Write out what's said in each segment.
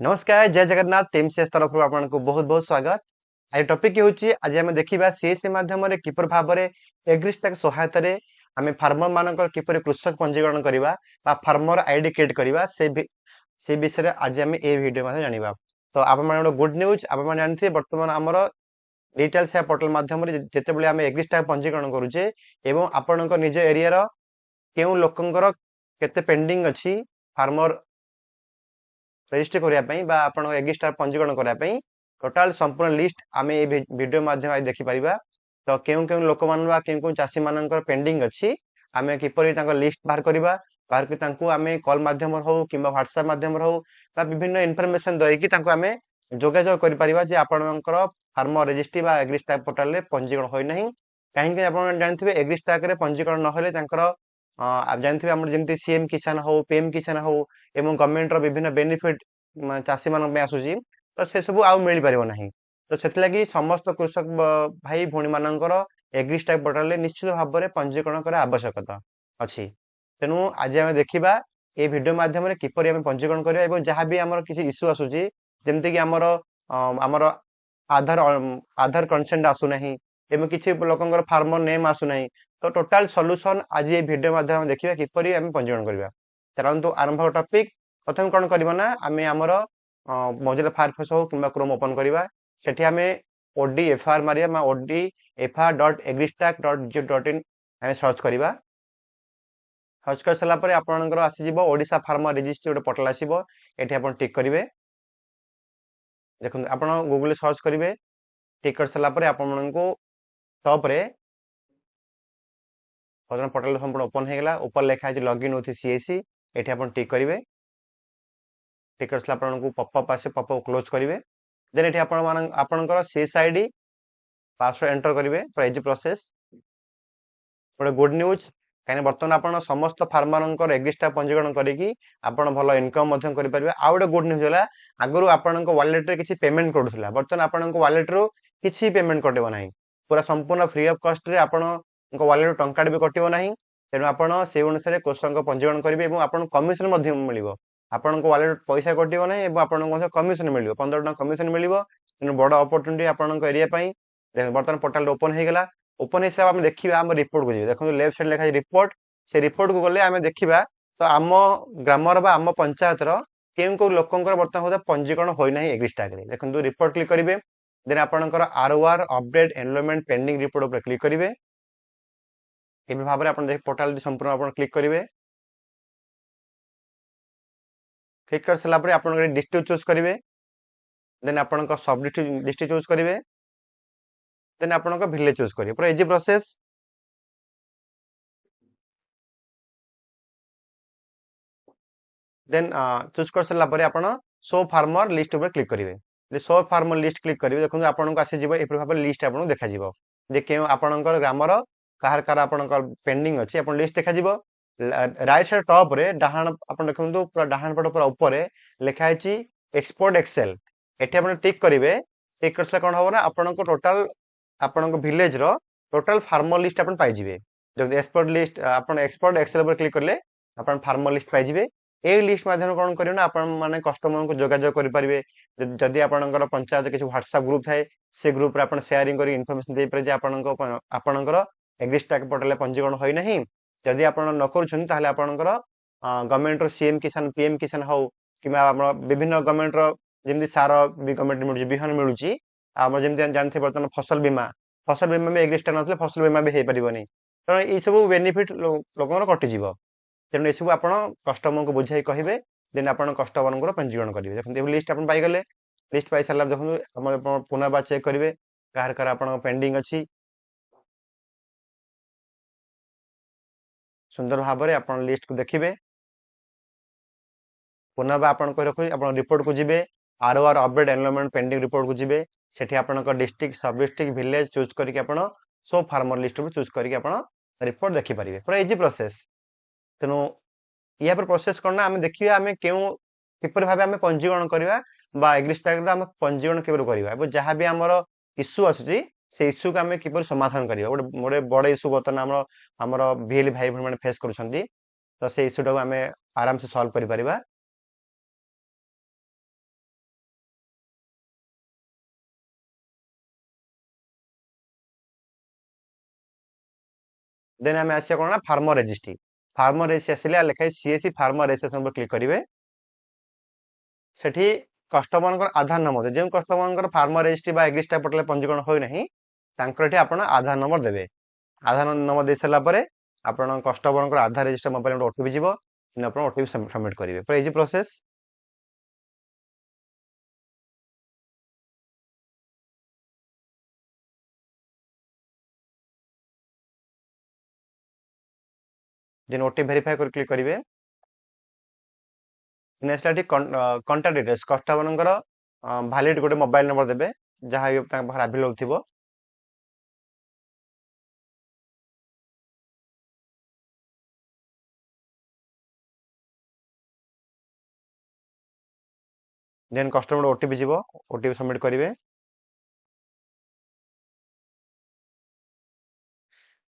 नमस्कार जय Jagannath team CS तरफ आपको बहुत बहुत स्वागत। आज टॉपिक होची आज हम देखिबा सीएस माध्यम रे किपर भाबरे एग्रीस्टाक सहायता रे आमे फार्मर मानकर किपर कृषक पंजीकरण करिबा बा फार्मर आईडी क्रिएट करिबा से विषय रे आज हम ए वीडियो मध्ये जानिबा। तो आपण माने गुड न्यूज आपण माने जानथि वर्तमान हमर डिजिटल सेवा पोर्टल माध्यम रे जेते बेले हम एग्रीस्टाक पंजीकरण करूचे एवं आपनक निज एरिया रो केउ लोकंकर केते पेंडिंग अछि फार्मर रेजिस्टर करिया पई बा आपण एग्रीस्टार पंजीकरण करिया पई टोटल संपूर्ण लिस्ट आमे ए वीडियो माध्यम आइ देखि परिबा। तो केउ केउ लोक मान बा केउ चासी मानकर पेंडिंग अछि आमे किपरि तांको लिस्ट बाहर करिबा बाहर कि तांको आमे कॉल माध्यम हो किबा व्हाट्सएप माध्यम हो बा विभिन्न इन्फॉर्मेशन दई कि तांको आमे जोगाजोग करि परिबा जे आपणकर फार्मर रजिस्ट्री बा एग्रीस्टार पोर्टल रे पंजीकरण होई नहीं। काहे कि आपण जानथिबे एग्रीस्टार रे पंजीकरण न होले तांकर आप जानथिबे हमर जेमति सीएम किसान हो पीएम किसान हो एवं गवर्नमेंट रो विभिन्न बेनिफिट चासी मान पे आसुची तो से सब आउ मिल परिबो नाही। तो सेति लागि समस्त कृषक भाई भोणी मानकर एग्रीस्टाक पोर्टल रे निश्चित भाव रे पंजीकरण करा आवश्यकता अछि। तेनु आज हम देखिबा ए वीडियो माध्यम रे किपरि हम पंजीकरण करिया एवं जहां भी हमर किछि इशू आसुची जेमति कि हमर आधार कंसेंट आसु नाही एवं किछि लोकंकर फार्मर नेम आसु नाही। तो टोटल सॉल्यूशन आज ये वीडियो माध्यम देखिबा किपरि हम पंजीकरण करिबा। चलंतु आरंभ टॉपिक प्रथम कोन करबा ना आमे हमर मोजिला फायरफॉक्स हो किबा क्रोम ओपन करिबा सेठी आमे odfr मारिया मा odfr.agristack.gov.in आमे सर्च करिबा। सर्च कर सला परे आपनकर आसी जिवो ओडिसा फार्मर रजिस्ट्री ओटे पोर्टल आसीबो एठी आपन टिक करिवे। देखुन आपन गूगल सर्च करिवे टिक कर सला परे आपनको टॉप रे पोर्टल संपूर्ण ओपन हे गेला ऊपर लिखा है लॉगिन विथ सीएससी एठी आपन टिक करिवे। टिक करसला आपनको पॉपअप आसे पॉपअप क्लोज करिवे देन एठी आपनकर सीएस आईडी पासवर्ड एंटर करिवे फॉर एज प्रोसेस। बड़े गुड न्यूज काने बर्तमान आपण समस्त फार्मरंकर एग्रीस्टा पंजीकरण करिकी आपण भलो इनकम मध्यम करि परिबे। आ ओडे गुड न्यूज होला आगरु आपणको वॉलेट रे किछि पेमेंट करूथला बर्तमान आपणको वॉलेट रो किछि पेमेंट कटिबो नाही पूरा संपूर्ण फ्री ऑफ कॉस्ट रे आपणको वॉलेट टंकाड भी कटिबो नाही। तेनु आपण से अनुसार कोषंक पंजीकरण करिवे एवं आपण कमिशन मध्यम मिलिबो आपणको वॉलेट पैसा कटिबो नाही एवं आपणको मध्य कमिशन मिलिबो 15 टका कमिशन मिलिबो। तेनु बड़ अपॉर्चुनिटी आपणको एरिया पई बर्तमान पोर्टल ओपन हे गेला ओपन हिसाब हम देखिबा हम रिपोर्ट को जे देखो लेफ्ट साइड लिखा है रिपोर्ट से रिपोर्ट को गले हम देखिबा तो आम ग्रामर बा आम पंचायत रो केउ को लोकंकर वर्तमान होता पंजीकरण होई नाही एग्रीस्टाक रे देखो रिपोर्ट क्लिक करिवे देन आपनकर ROR update enrolment pending report ऊपर क्लिक करिवे। एबे भाबरे आपन देख पोर्टल संपूर्ण आपन क्लिक करिवे। क्लिक कर सला परे आपन डिस्ट्रिक्ट चूज करिवे देन आपनकर सब डिस्ट्रिक्ट चूज करिवे देन आपनकर विलेज चूज करिवे पूरा इजी प्रोसेस। देन चूज कर सला परे आपण शो फार्मर लिस्ट ऊपर क्लिक करिवे जे शो फार्मर लिस्ट क्लिक करिवे देखो आपनको आसी जिवो एपर भाबरे लिस्ट आपनको देखा जिवो जे के आपनकर ग्रामर काहर कार आपनकर पेंडिंग अछि आपन लिस्ट देखा जिवो। राइट साइड टॉप रे डाहाण आपन देखंतु पूरा डाहाण पट पूरा ऊपर लिखा है एक्सपोर्ट एक्सेल एठी आपन टिक करिवे टिक करसला कोन होबो ना आपनको टोटल आपनको विलेज रो टोटल फार्मर लिस्ट आपन पाइ जिवे। जब एक्सपोर्ट लिस्ट आपन एक्सपोर्ट एक्सेल पर क्लिक करले आपन फार्मर लिस्ट पाइ जिवे। ए लिस्ट माध्यम कोन करियो ना आपन माने कस्टमर को जोगाजोग करि परिबे जदि आपनकर पंचायत किछ व्हाट्सएप ग्रुप थाए से ग्रुप रे आपन शेयरिंग करी इन्फॉर्मेशन दे पारे जे आपनकर एग्रीस्टाक पोर्टल पंजीकरण होई नाही जदि आपन न करूछन ताहले आपनकर गवर्नमेंट रो सीएम किसान पीएम किसान हो किबा हमर विभिन्न गवर्नमेंट रो जेमि सार भी गवर्नमेंट मिलुची बिहन मिलुची हमर जेमि जानथे बर्तमान फसल बीमा में एग्रीस्टाक नथले फसल बीमा भी हे परिबोनी त ए सब बेनिफिट लोकन कटि जीवो। तेणु ये सब आपण कस्टमर को बुझाई कहिबे देन आपण कस्टमर को पंजीकरण करिवे देखो ए लिस्ट आपण पाई गले लिस्ट पाई साला देखो हम पुनः बा चेक करिवे कार कार आपण पेंडिंग अछि सुंदर भाव रे आपण लिस्ट को देखिबे पुनः बा आपण को रखो आपण रिपोर्ट को जिबे ROR update enrolment pending report को जिबे सेठी आपण डिस्ट्रिक्ट सब डिस्ट्रिक्ट विलेज चूज करके आपण सो फार्मर लिस्ट को चूज करके आपण रिपोर्ट देखि परिबे पूरा इजी प्रोसेस। तेनु या पर प्रोसेस करना आमे देखिबा आमे केउ किपर भाबे आमे पंजीकरण करिवा बा एग्रीस्टाक रे आमे पंजीकरण किपर करिवा एबो जहां भी हमर इश्यू आसुची से इश्यू को आमे किपर समाधान करिवा मोडे बड़ इश्यू बतन हमर भील भाई माने फेस करूछंती तो से इश्यू को आमे आराम से सॉल्व करि परिबा। देन आम आसिया कौन ना फार्मर रेजिस्ट्री। फार्मर रेजिस्ट्री आसिले लिखाई सीएससी फार्मर रेजिस्ट्रेशन पर क्लिक करेंगे। सेठी कस्टमर आधार नंबर जो कस्टमर फार्मर रेजिस्ट्री एग्रीस्टार पोर्टल पंजीकरण होना तांकर आपण आधार नंबर देवे। आधार नंबर दे सारा पर आपण customer Aadhaar register mobile number OTP जीवो आप ओटीपी सबमिट करेंगे। पूरा easy process. Then OTP verify कर क्लिक करेंगे। नेक्स्ट आठी कांटेक्ट डिटेल्स कस्टमर वैलिड गोटे मोबाइल नंबर देवे जहाँ भी अवेलेबल थी। देन कस्टमर ओटीपी जीवो ओटीपी सबमिट करेंगे।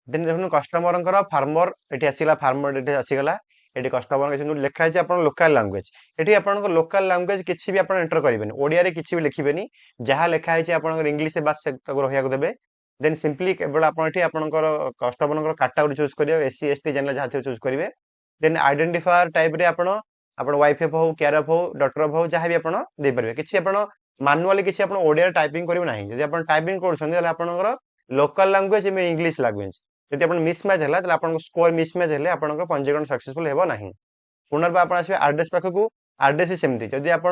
देन देखो कस्टमर फार्मर ये आसला फार्मर डिटेल्स आसीगला। ये कस्टमर लिखाई लोकल लैंग्वेज ये आप लोकल लैंग्वेज किसी भी एंटर करेंगे ओडिया रे किसी भी लिखे जहाँ लिखाई आप इंग्लीश बास रहा देवे। देन सिंपली केवल आपंकर कस्टमर कैटेगरी चूज करेंगे एससी एसटी जनरल जहाँ थे चूज करेंगे। देन आइडेंटिफायर टाइप रे आप वाइफ हो केयर हो डॉक्टर हो जहाँ भी आपरे किसी मानुआली किसी ओडिया टाइपिंग करेंगे ना जब आप टाइपिंग कर लोकल लैंग्वेज इंग्लीश लैंग्वेज जब आप मिसमैच है तो स्कोर मिसमैच है आप पंजीकरण सक्सेसफुल हो ना। पुनर्बार आप आसवे आड्रेस पाखक आड्रेस ही सेमती जदि आप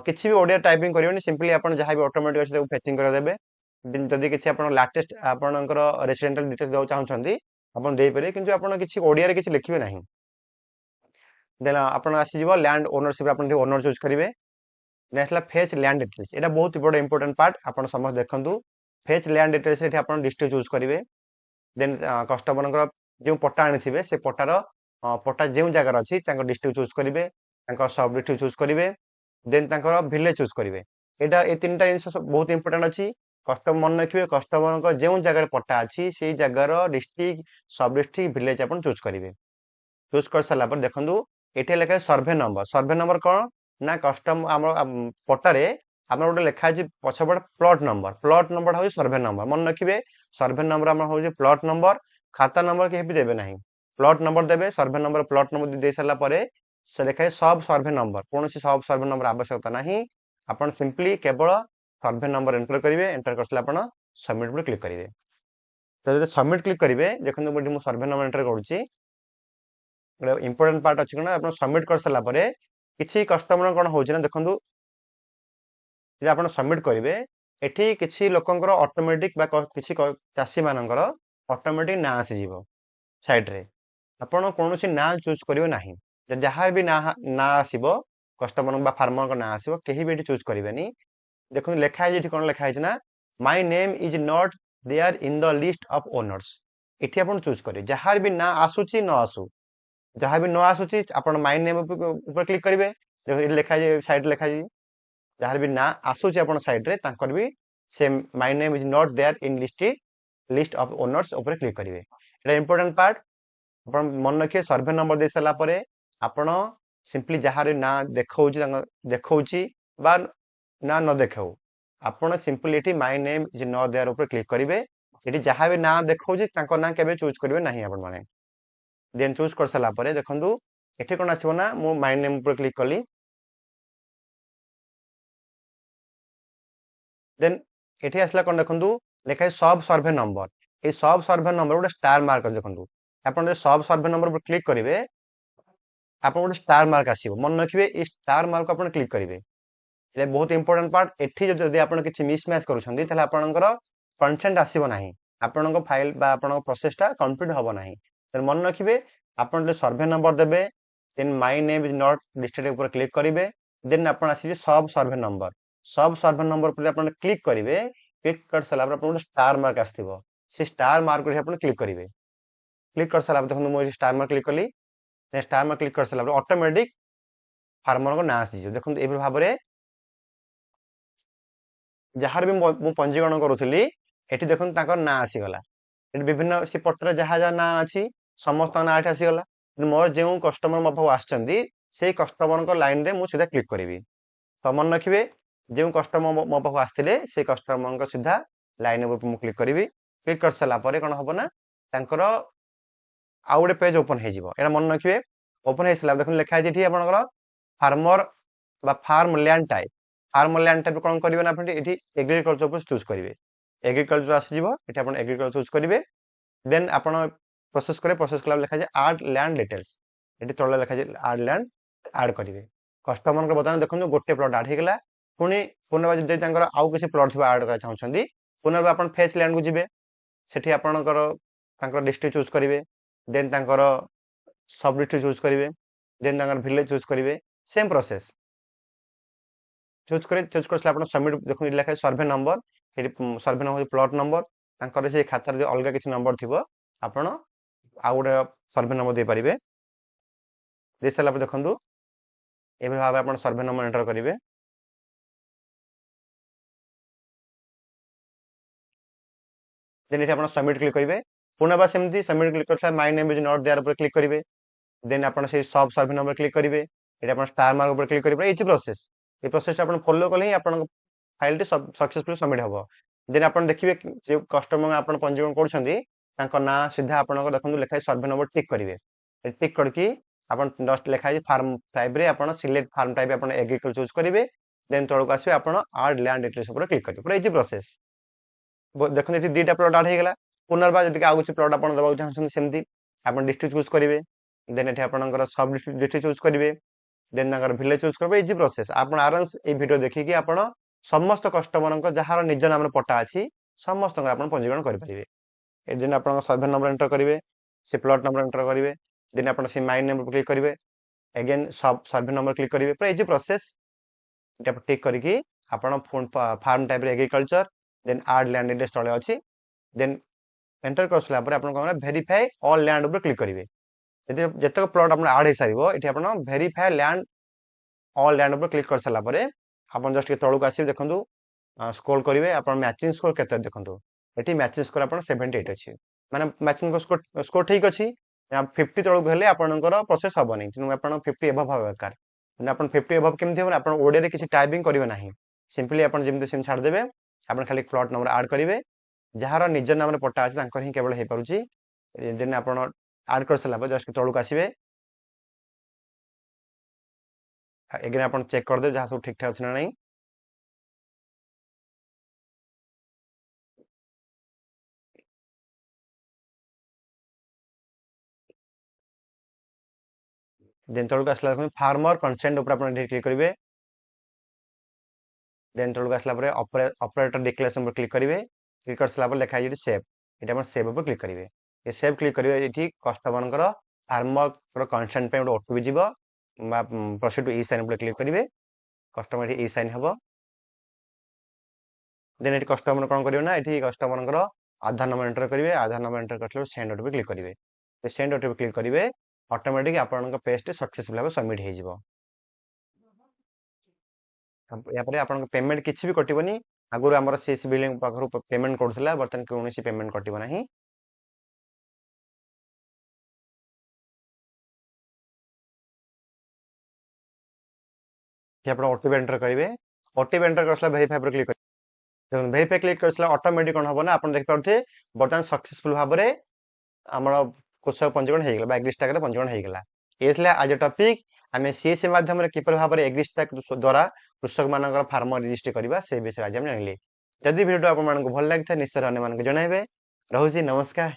किसी भी ओडिया टाइपिंग करेंगे सिंपली आप जहाँ भी ऑटोमेटिक अच्छे फेचिंग करदेवे। जदि किसी आप लाटेस्ट आपंकर रेसिडेंटल डिटेल्स देना चाहते आप देपर कि किसी ओडिया किसी लिखे ना। देन आप आसीज लैंड ओनरशिप आप ओनर चूज करेंगे। नेक्स्ट है फेच लैंड डिटेल्स ये बहुत बड़ा इंपोर्टेंट पार्ट आप समस्त देखूँ। फेच लैंड डिटेल्स आप डिस्ट्रिक्ट चूज करेंगे। देन कस्टमर जो पट्टा आनी से पट्टार पट्टा जो जगार अच्छी डिस्ट्रिक्ट चूज करेंगे सब डिस्ट्रिक्ट चूज करेंगे। देन विलेज चूज करेंगे। यहाँ ये तीन जिन बहुत इंपोर्टेंट अच्छी कस्टमर मन रखिए कस्टमर जो जगह पट्टा अच्छी से जगार डिस्ट्रिक्ट सब डिस्ट्रिक्ट विलेज आप चूज करेंगे। चूज कर सारा देखो ये लिखा है सर्भे नंबर। सर्भे नंबर कौन ना कस्टम पट्टारे आम गोटे लिखाई पछपटे प्लॉट नंबर हूँ सर्भे नंबर मन रखिए। सर्भे नंबर आम हूँ प्लॉट नंबर खाता नंबर कहीं भी देवे ना प्लॉट नंबर देवे सर्भे नंबर प्लॉट नंबर दे सारापर से लिखाए सब सर्भे नंबर कौन सब सर्भे नंबर आवश्यकता ना आप सिंपली केवल सर्भे नंबर एंटर करेंगे। एंटर कर सारा सबमिट पर क्लिक करेंगे। तो जब सबमिट क्लिक करेंगे देखो मुझे सर्भे नंबर एंटर करुच्ची गोटे इंपोर्टेंट पार्ट अच्छी ना आप सबमिट कर सारापर किसी कस्टमर कौन हो देखो आप सबमिट करेंगे एठी किसी लोकंकर ऑटोमेटिक किसी चाषी मानकर ऑटोमेटिक ना आसीज साइड रे आपण कौन ना चूज करेंगे ना जहाँ भी ना आसो कस्टमर फार्मर ना आसो कहीं भी चूज करेंगे। देखो लिखाई कौन लिखाई ना my name is not there in the list of owners ये आप चूज करेंगे जहाँ भी ना आसूची न आसू जहाँ भी न आसूची आप माय नेम ऊपर क्लिक करेंगे। देखो लिखाई साइड लिखाई जहाँ भी ना आसूची आप साइड रे तांकर भी same my name is not there in list of owners ऊपर क्लिक करेंगे। ये इंपोर्टेंट पार्ट आप मन रखिए सर्भे नंबर दे सारा पर आपण सिंपली जहाँ ना देखा ना न देखा आपण सिंपली ये my name is not there ऊपर क्लिक करेंगे। ये जहाँ भी ना देखा ना के चूज करेंगे ना आपण मैंने। देन चूज कर सारा पर देखो ये कौन आसो ना मु माय नेम ऊपर क्लिक कली। देन ये आसला कौन देखो लिखाई सब सर्भे नंबर ये सब सर्भे नंबर गोटे स्टार मार्क देखो आप सब सर्भे नंबर पर क्लिक करेंगे आप गोटे स्टार मार्क आसो मन रखिए ये स्टार मार्क को आप क्लिक करेंगे। ये बहुत इंपोर्टेंट पार्ट एठी जदि आप किसी मिसमैच करूछंती आपणकर कंसेंट आसीबो नाही आपणक फाइल बा आपणक प्रोसेसटा कंप्लीट हबो नाही। तो मन रखिए आप सर्भे नंबर देवे then my name is not listed ऊपर क्लिक करेंगे। देन आप आसिबे सब सर्भे नंबर पर आप क्लिक करेंगे। क्लिक कर सारा गोटे स्टार मार्क आसो से स्टार मार्क आप क्लिक करेंगे। क्लिक कर सारा देखो मुझे स्टार मार्क क्लिक कली स्टार मार्क क्लिक कर सारा ऑटोमेटिक फार्मर को ना आसी देखो ये भाव में जहाँ भी मु पंजीकरण करूली ये देखो ना आसीगला ये विभिन्न सी पट्टर जहाँ जहाँ ना अच्छी समस्त ना ये आसीगला मोर जो कस्टमर मो पास से कस्टमर लाइन रे मुझे सीधा क्लिक करी। तो मन रखिए जो कस्टमर मो पास आसते से कस्टमर सीधा लाइन क्लिक करी। क्लिक कर सारापर कौन हम ना आउ गोटे पेज ओपन हो मन रखिए ओपन हो सारा देखो लिखाई ये आपंकर फार्मर फार्म लैंड टाइप कौन करेंगे ना ये एग्रीकल्चर चूज करेंगे एग्रीकल्चर आसजी ये एग्रीकल्चर चूज करेंगे देन आप प्रोसेस कला लिखा आड लैंड डिटेल्स ये तले लिखा आड लैंड आड करेंगे कस्टमर बर्तमान देखो गोटे प्लट आड होगा पुणी पुनर्बार आउ किसी प्लट थी आड करना चाहते पुनर्बार आप फेस लैंड को जी सेठी आपणकर डिस्ट्रिक्ट चूज करेंगे देन सब डिस्ट्रिक्ट चूज करेंगे देन विलेज चूज करेंगे सेम प्रोसेस चूज कर सबमिट देखो लिखा सर्वे नंबर सर्वे नंबर प्लट नंबर से खातार जो अलग किसी नंबर थी आपण आउ गोटे सर्वे नंबर दे पारे दे सारा देखो ये भाव आप सर्वे नंबर एंटर करेंगे देन ये सबमिट क्लिक करेंगे पुनः सेमती सबमिट क्लिक कर my name is not there पर क्लिक करेंगे देन आप सब सर्वे नंबर क्लिक करेंगे ये आप स्टार मार्क पर क्लिक करेंगे ये प्रोसेस ये प्रोसेस आप फॉलो कले ही आप फाइल टी सक्सेसफुल सबमिट हम देन आप देखिए जो कस्टमर आप पंजीकरण कर ना सीधा आप देखो लिखा सर्वे नंबर टिक करेंगे टिक करके आप जस्ट लिखाई फार्म टाइप रे आप सिलेक्ट फार्म टाइप आप एग्रीकल्चर चूज करेंगे देन तौक आसवे आप आड लैंड डिटेल्स पर क्लिक करेंगे पूरा इजी प्रोसेस देखो ये दुईटा प्लट आड होगा पुनर्बार जब आउ किसी प्लट आप देवाक चाहते सेमती आप डिस्ट्रिक्ट चूज करेंगे देन ये आपंकर सब डिस्ट्रिक्ट चूज करेंगे देन विलेज चूज करेंगे इजी प्रोसेस आप आराम से वीडियो देखिए आप समस्त कस्टमर जार निज नाम पट्टा अच्छी समस्त पंजीकरण करेंगे दिन आप सर्वे नंबर एंटर करेंगे से प्लट नंबर एंटर करेंगे देन आप माइन नंबर क्लिक करेंगे अगेन सब सर्वे नंबर क्लिक करेंगे पूरा इजी प्रोसेस टिक करके आप फार्म टाइप एग्रीकल्चर देन आड लैंड डिटेल्स तले अच्छी देन एंटर कर सारा आप वेरीफाई ऑल लैंड उपर क्लिक करेंगे जितक प्लट आप आड हो सार ये आप वेरीफाई लैंड ऑल लैंड उपर क्लिक कर सारापर आप जस्ट तौक आस देखो स्क्रोल करेंगे आप मैचिंग स्कोर के देखो ये मैचिंग स्कोर आप 78 अच्छी माने मैचिंग स्कोर ठीक अच्छी 50 तौक हेल्ले आपंकर प्रोसेस हेनी तेणु आप 50 एभव हवा दरकार आप 50 एभव केमती हम आप ओडिया किसी टाइपिंग करेंगे ना सिंपली आप जमी सेम छाड़देवे आप खाली प्लट नंबर आड करेंगे जार निज नाम पट्टा अच्छे ही केवल हो पार्टी देन आप आड कर सारा जस्ट तौक आसवे एगेन आप चेक करदे जहाँ सब ठीक ठाक अच्छे ना नहीं देन तौक आसला फार्मर कंसेंट ऊपर क्लिक करेंगे देन तौक आसला ऑपरेटर डिक्लेरेशन पर क्लिक करेंगे क्लिक कर सारा लिखा है सेव ये सेव पर क्लिक करेंगे ये सेव क्लिक करेंगे ये कस्टमर फार्मर कंसेंट पे गोटे ओटीपी जीव प्रोसीड टू ई साइन पर क्लिक करेंगे कस्टमर ई साइन हम देन ये कस्टमर कौन करेंगे ना ये कस्टमर आधार नंबर एंटर करेंगे आधार नंबर एंटर कर सेंड ओटीपी क्लिक करेंगे सेंड ओटीपी क्लिक करेंगे ऑटोमेटिक आपन पेज सक्सेसफुल भाव सबमिट हो आपन पेमेंट किसी भी कटनी आगुरी आम सीएससी बिलिंग पाखु पेमेंट करूला बर्तमान कौन पेमेंट कटो ना आप ओटीपी एंटर करेंगे ओटीपी एंटर कर वेरीफाई पर क्लिक करेंगे वेरीफाई क्लिक कर ऑटोमेटिक कौन हम ना आप देखिए बर्तमान सक्सेसफुल भाव में आम कृषक पंजीकरण होगा एग्रीस्टाक पंजीकरण होगा ये आज टॉपिक आम सीएससी माध्यम किपर भाव में एग्रीस्टाक द्वारा कृषक मान फार्मर रजिस्टर करवा से विषय आज जानले जदि वीडियो आपको भल लगी निश्चय अन्य जनइबे रोचे नमस्कार।